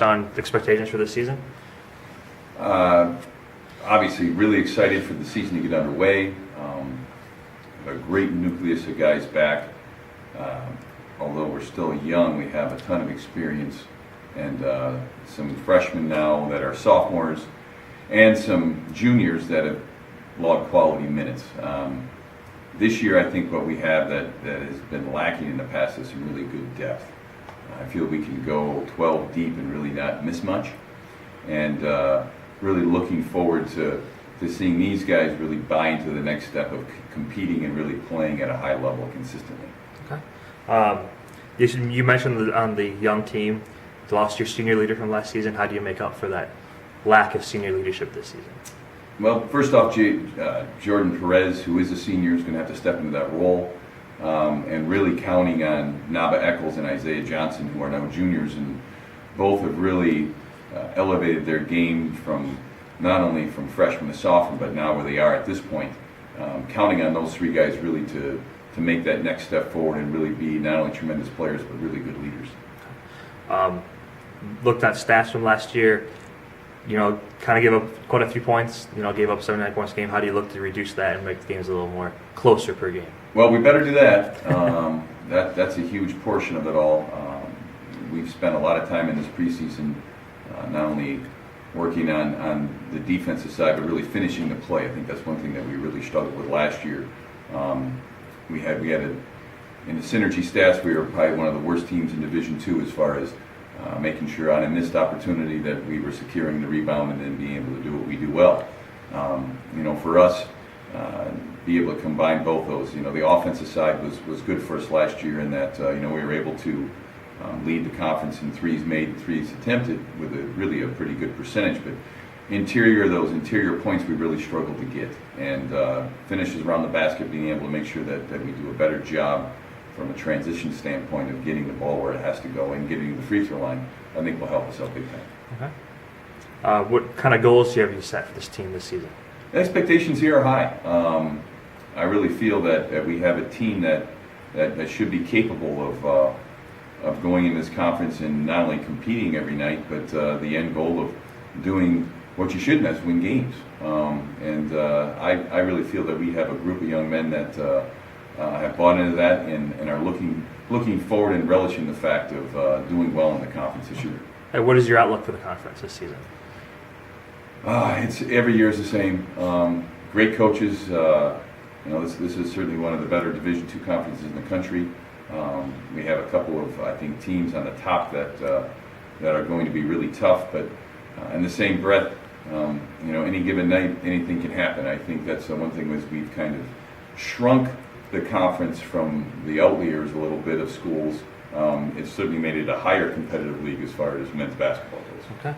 on expectations for this season? Obviously, really excited for the season to get underway. A great nucleus of guys back. Although we're still young, we have a ton of experience, and some freshmen now that are sophomores, and some juniors that have logged quality minutes. This year, I think what we have that has been lacking in the past is some really good depth. I feel we can go 12 deep and really not miss much, and really looking forward to seeing these guys really buy into the next step of competing and really playing at a high level consistently. Okay. You mentioned on the young team, you lost your senior leader from last season. How do you make up for that lack of senior leadership this season? Well, first off, Jordan Perez, who is a senior, is going to have to step into that role, and really counting on Naba Eccles and Isaiah Johnson, who are now juniors, and both have really elevated their game from not only from freshman to sophomore, but now where they are at this point. Counting on those three guys really to make that next step forward and really be not only tremendous players but really good leaders. Looked at stats from last year. Kind of gave up quite a few points. Gave up 79 points a game. How do you look to reduce that and make the games a little more closer per game? Well, we better do that. That's a huge portion of it all. We've spent a lot of time in this preseason, not only working on the defensive side, but really finishing the play. I think that's one thing that we really struggled with last year. We had in the synergy stats, we were probably one of the worst teams in Division II as far as making sure on a missed opportunity that we were securing the rebound and then being able to do what we do well. For us, be able to combine both those. The offensive side was good for us last year in that we were able to lead the conference in threes made, threes attempted with really a pretty good percentage. But those interior points we really struggled to get, and finishes around the basket, being able to make sure that we do a better job from a transition standpoint of getting the ball where it has to go and getting to the free throw line, I think will help us out big time. Okay. What kind of goals have you set for this team this season? The expectations here are high. I really feel that we have a team that should be capable of going in this conference and not only competing every night, but the end goal of doing what you should, and that's win games. I really feel that we have a group of young men that have bought into that and are looking forward and relishing the fact of doing well in the conference this year. Hey, what is your outlook for the conference this season? It's every year is the same. Great coaches. This is certainly one of the better Division II conferences in the country. We have a couple of, I think, teams on the top that are going to be really tough, but in the same breath, any given night, anything can happen. I think that's one thing is we've kind of shrunk the conference from the outliers a little bit of schools. It's certainly made it a higher competitive league as far as men's basketball goes. Okay.